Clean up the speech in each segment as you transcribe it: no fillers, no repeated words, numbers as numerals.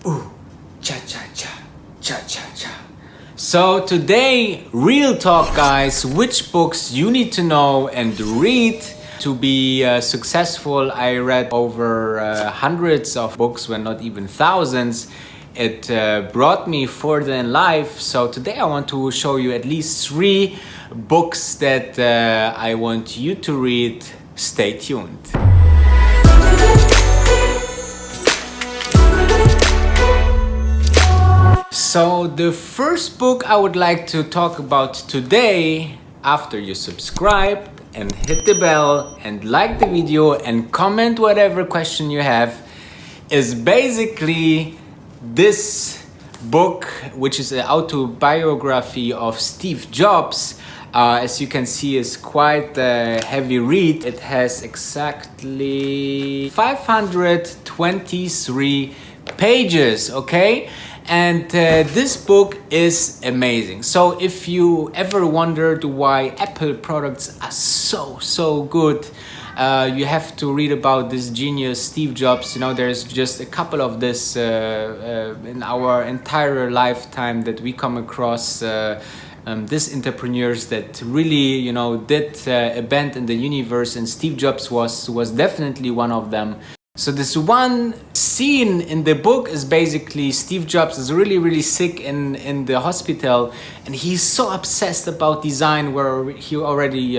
Ooh, cha-cha-cha, cha-cha-cha. So today, real talk guys, which books you need to know and read to be successful. I read over hundreds of books, when not even thousands. It brought me further in life. So today I want to show you at least 3 books that I want you to read. Stay tuned. So the first book I would like to talk about today, after you subscribe and hit the bell and like the video and comment whatever question you have, is basically this book, which is an autobiography of Steve Jobs. As you can see, is quite a heavy read. It has exactly 523 pages, okay? And this book is amazing. So if you ever wondered why Apple products are so good, you have to read about this genius Steve Jobs. You know, there's just a couple of this in our entire lifetime that we come across these entrepreneurs that really, you know, did a bend in the universe, and Steve Jobs was definitely one of them. So this one scene in the book is basically Steve Jobs is really sick in the hospital, and he's so obsessed about design, where he already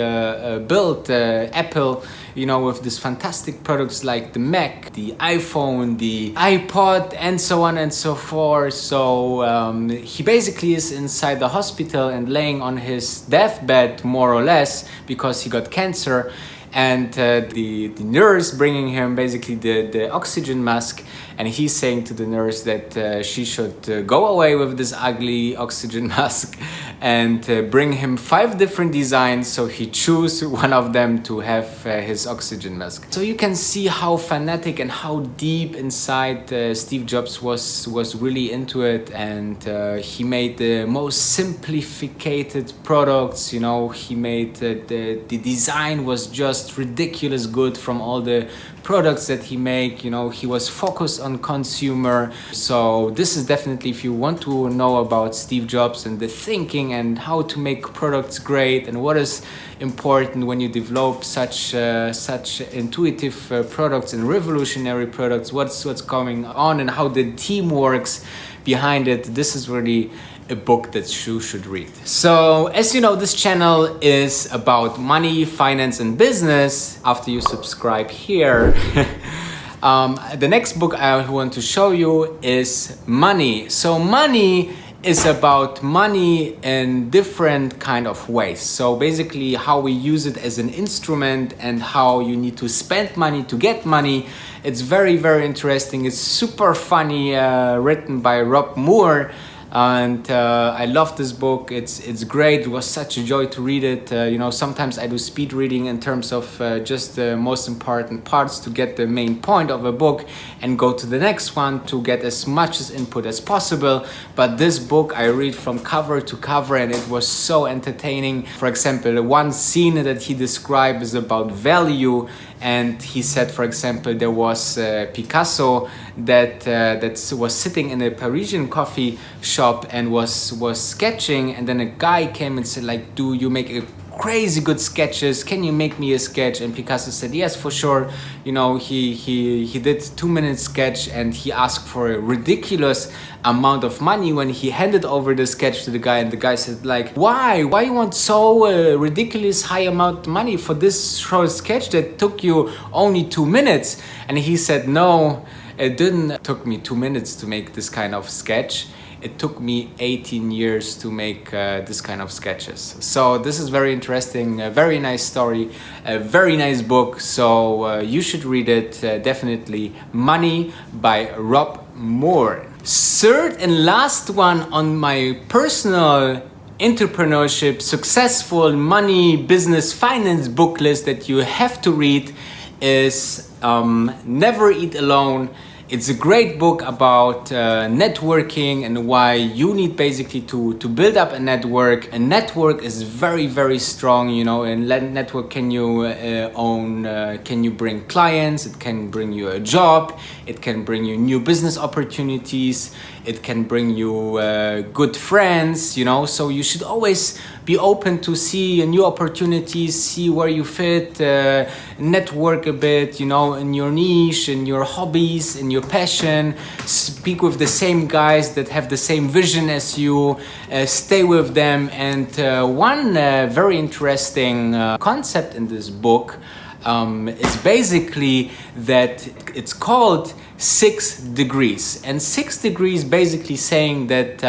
built Apple, you know, with these fantastic products like the Mac, the iPhone, the iPod, and so on and so forth. So he basically is inside the hospital and laying on his deathbed, more or less, because he got cancer. And the nurse bringing him basically the oxygen mask, and he's saying to the nurse that she should go away with this ugly oxygen mask and bring him 5 different designs, so he chose one of them to have his oxygen mask. So you can see how fanatic and how deep inside Steve Jobs was really into it, and he made the most simplified products. You know, he made the design was just ridiculous good from all the products that he made. You know, he was focused on consumer. So this is definitely, if you want to know about Steve Jobs and the thinking and how to make products great and what is important when you develop such intuitive products and revolutionary products, what's going on and how the team works behind it, this is really a book that you should read. So as you know, this channel is about money, finance, and business. After you subscribe here, the next book I want to show you is money. So money is about money in different kind of ways. So basically how we use it as an instrument and how you need to spend money to get money. It's very interesting. It's super funny, written by Rob Moore. And I love this book. It's great. It was such a joy to read it. You know, sometimes I do speed reading in terms of just the most important parts to get the main point of a book and go to the next one to get as much as input as possible. But this book I read from cover to cover, and it was so entertaining. For example, one scene that he described is about value, and he said, for example, there was Picasso that was sitting in a Parisian coffee shop and was sketching, and then a guy came and said, like, do you make a crazy good sketches, can you make me a sketch? And Picasso said yes, for sure. You know, he did 2-minute sketch, and he asked for a ridiculous amount of money when he handed over the sketch to the guy, and the guy said, like, why you want so ridiculous high amount of money for this short sketch that took you only 2 minutes? And he said, no, it didn't took me 2 minutes to make this kind of sketch. It took me 18 years to make this kind of sketches. So this is very interesting, a very nice story, a very nice book. So you should read it, definitely. Money by Rob Moore. Third and last one on my personal entrepreneurship, successful money, business, finance book list that you have to read is Never Eat Alone. It's a great book about networking and why you need basically to build up a network. A network is very, very strong, you know, and network can you can you bring clients, it can bring you a job, it can bring you new business opportunities, it can bring you good friends, you know, so you should always be open to see new opportunities, see where you fit, network a bit, you know, in your niche, in your hobbies, in your passion, speak with the same guys that have the same vision as you, stay with them. And one very interesting concept in this book is basically that it's called 6 degrees, and 6 degrees basically saying that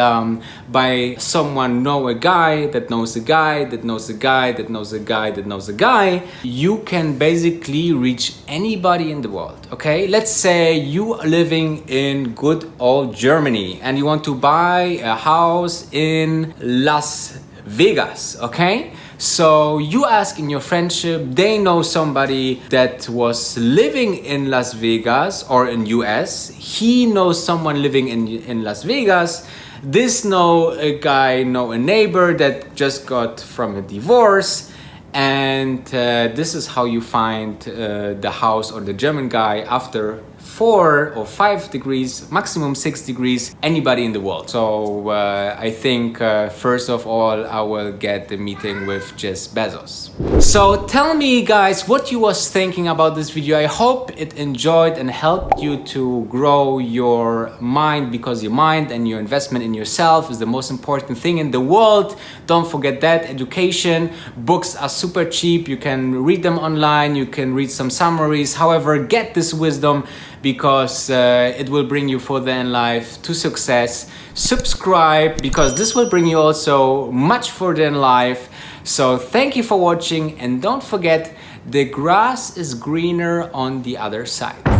by someone know a guy that knows a guy that knows a guy that knows a guy that knows a guy, you can basically reach anybody in the world. Okay, let's say you are living in good old Germany and you want to buy a house in Las Vegas. Okay, so you ask in your friendship, they know somebody that was living in Las Vegas or in US. He knows someone living in Las Vegas. This know a guy, know a neighbor that just got from a divorce. And this is how you find the house or the German guy after 4 or 5 degrees, maximum 6 degrees, anybody in the world. So I think first of all, I will get the meeting with Jeff Bezos. So tell me guys what you was thinking about this video. I hope it enjoyed and helped you to grow your mind, because your mind and your investment in yourself is the most important thing in the world. Don't forget that. Education, books are super cheap. You can read them online. You can read some summaries. However, get this wisdom, because it will bring you further in life to success. Subscribe, because this will bring you also much further in life. So thank you for watching, and don't forget, the grass is greener on the other side.